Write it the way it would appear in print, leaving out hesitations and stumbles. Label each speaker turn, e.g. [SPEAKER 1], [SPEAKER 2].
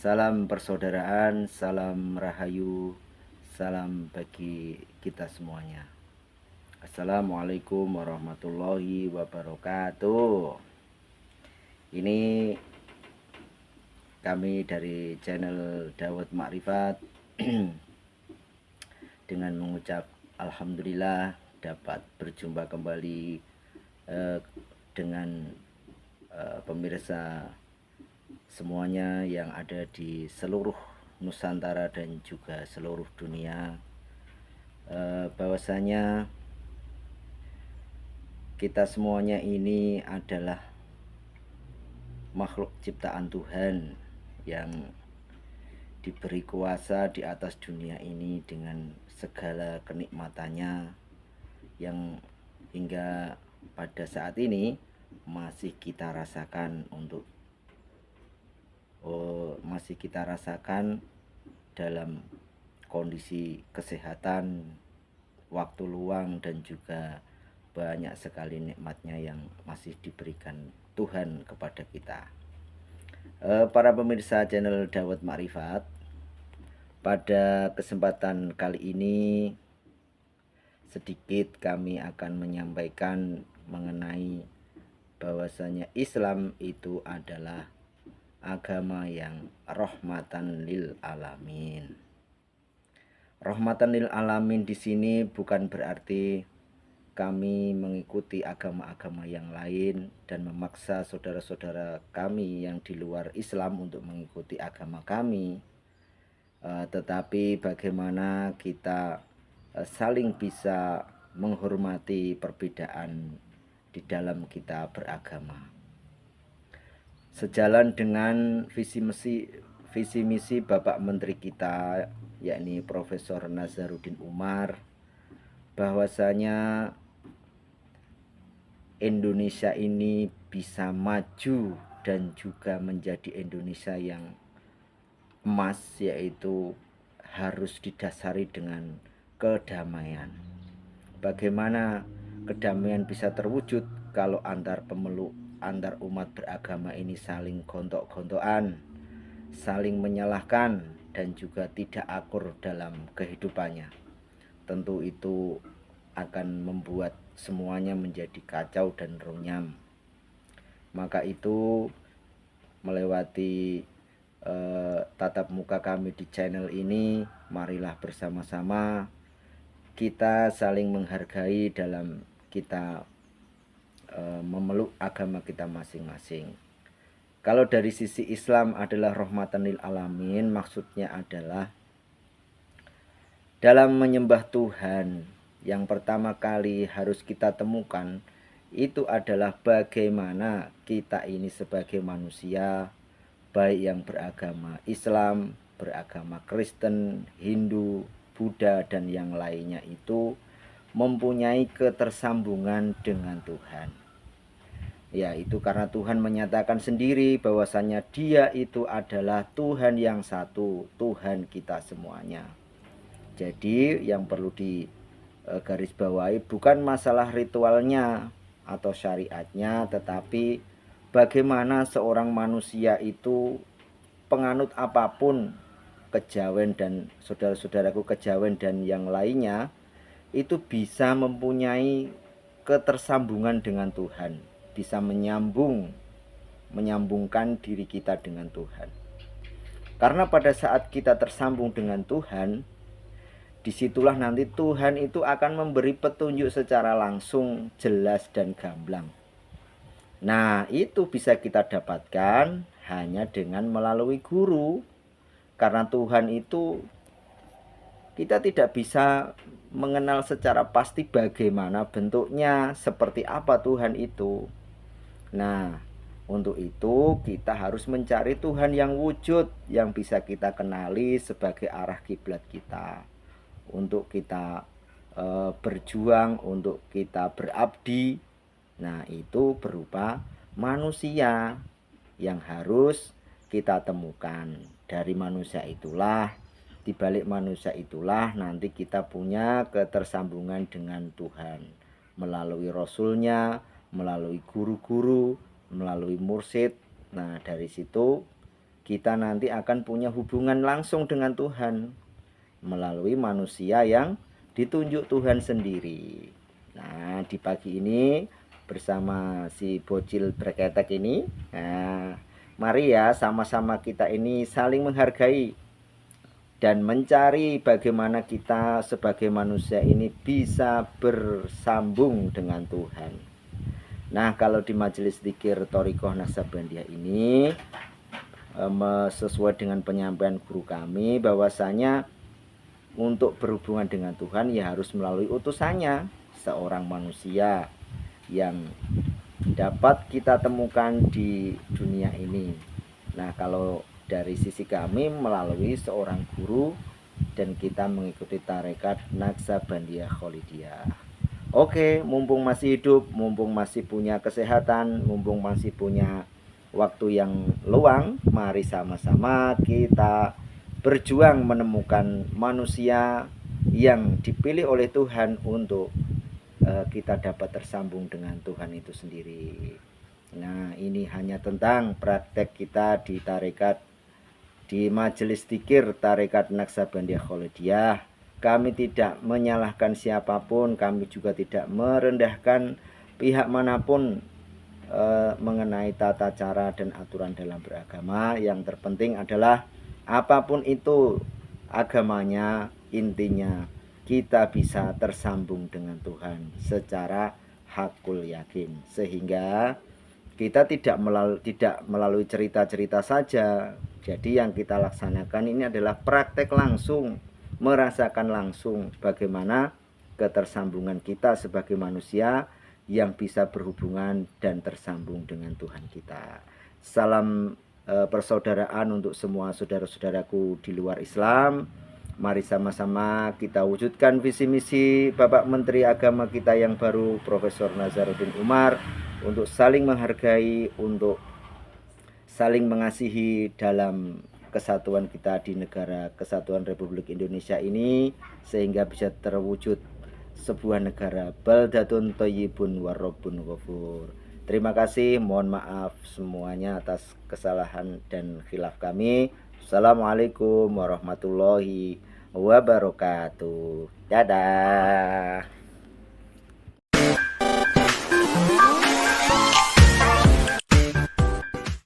[SPEAKER 1] Salam persaudaraan, salam rahayu, salam bagi kita semuanya. Assalamualaikum warahmatullahi wabarakatuh. Ini kami dari channel Dawud Makrifat dengan mengucap alhamdulillah dapat berjumpa kembali dengan pemirsa semuanya yang ada di seluruh Nusantara dan juga seluruh dunia. Bahwasanya kita semuanya ini adalah makhluk ciptaan Tuhan yang diberi kuasa di atas dunia ini dengan segala kenikmatannya yang hingga pada saat ini masih kita rasakan dalam kondisi kesehatan, waktu luang, dan juga banyak sekali nikmatnya yang masih diberikan Tuhan kepada kita. Para pemirsa channel Dawud Makrifat, pada kesempatan kali ini sedikit kami akan menyampaikan mengenai bahwasanya Islam itu adalah agama yang rahmatan lil alamin. Rahmatan lil alamin di sini bukan berarti kami mengikuti agama-agama yang lain dan memaksa saudara-saudara kami yang di luar Islam untuk mengikuti agama kami, tetapi bagaimana kita saling bisa menghormati perbedaan di dalam kita beragama. Sejalan dengan visi misi Bapak Menteri kita, yakni Profesor Nazaruddin Umar, bahwasanya Indonesia ini bisa maju dan juga menjadi Indonesia yang emas, yaitu harus didasari dengan kedamaian. Bagaimana kedamaian bisa terwujud kalau antar pemeluk, antar umat beragama ini saling gontok-gontokan, saling menyalahkan, dan juga tidak akur dalam kehidupannya? Tentu itu akan membuat semuanya menjadi kacau dan runyam. Maka itu melewati tatap muka kami di channel ini, marilah bersama-sama kita saling menghargai dalam kita memeluk agama kita masing-masing. Kalau dari sisi Islam adalah rahmatan lil alamin, maksudnya adalah dalam menyembah Tuhan, yang pertama kali harus kita temukan itu adalah bagaimana kita ini sebagai manusia, baik yang beragama Islam, beragama Kristen, Hindu, Buddha, dan yang lainnya itu mempunyai ketersambungan dengan Tuhan. Ya, itu karena Tuhan menyatakan sendiri bahwasanya Dia itu adalah Tuhan yang satu, Tuhan kita semuanya. Jadi yang perlu digarisbawahi bukan masalah ritualnya atau syariatnya, tetapi bagaimana seorang manusia itu penganut apapun, kejawen dan saudara-saudaraku kejawen dan yang lainnya, itu bisa mempunyai ketersambungan dengan Tuhan, bisa menyambungkan diri kita dengan Tuhan. Karena pada saat kita tersambung dengan Tuhan, disitulah nanti Tuhan itu akan memberi petunjuk secara langsung, jelas, dan gamblang. Nah, itu bisa kita dapatkan hanya dengan melalui guru. Karena Tuhan itu kita tidak bisa mengenal secara pasti bagaimana bentuknya, seperti apa Tuhan itu. Nah, untuk itu kita harus mencari Tuhan yang wujud, yang bisa kita kenali sebagai arah kiblat kita, untuk kita berjuang, untuk kita berabdi. Nah, itu berupa manusia yang harus kita temukan. Dari manusia itulah, di balik manusia itulah nanti kita punya ketersambungan dengan Tuhan melalui Rasulnya, melalui guru-guru, melalui mursyid. Nah, dari situ kita nanti akan punya hubungan langsung dengan Tuhan melalui manusia yang ditunjuk Tuhan sendiri. Nah, di pagi ini bersama si bocil berketek ini, nah, mari ya sama-sama kita ini saling menghargai dan mencari bagaimana kita sebagai manusia ini bisa bersambung dengan Tuhan. Nah, kalau di majelis zikir Thorikoh Naksabandia ini sesuai dengan penyampaian guru kami bahwasanya untuk berhubungan dengan Tuhan ya harus melalui utusannya, seorang manusia yang dapat kita temukan di dunia ini. Nah, kalau dari sisi kami melalui seorang guru dan kita mengikuti tarekat Naksabandia Kholidiyah. Oke, mumpung masih hidup, mumpung masih punya kesehatan, mumpung masih punya waktu yang luang, mari sama-sama kita berjuang menemukan manusia yang dipilih oleh Tuhan untuk kita dapat tersambung dengan Tuhan itu sendiri. Nah, ini hanya tentang praktek kita di tarekat, di majelis zikir tarekat Naksabandia Kholidiyah. Kami tidak menyalahkan siapapun, kami juga tidak merendahkan pihak manapun mengenai tata cara dan aturan dalam beragama. Yang terpenting adalah apapun itu agamanya, intinya kita bisa tersambung dengan Tuhan secara hakul yakin, sehingga kita tidak melalui cerita-cerita saja. Jadi yang kita laksanakan ini adalah praktek langsung, merasakan langsung bagaimana ketersambungan kita sebagai manusia yang bisa berhubungan dan tersambung dengan Tuhan kita. Salam persaudaraan untuk semua saudara-saudaraku di luar Islam. Mari sama-sama kita wujudkan visi misi Bapak Menteri Agama kita yang baru, Profesor Nazaruddin Umar, untuk saling menghargai, untuk saling mengasihi dalam kesatuan kita di negara Kesatuan Republik Indonesia ini, sehingga bisa terwujud sebuah negara baldatun thayyibun warabbun ghafur. Terima kasih, mohon maaf semuanya atas kesalahan dan khilaf kami. Assalamualaikum warahmatullahi wabarakatuh. Dadah.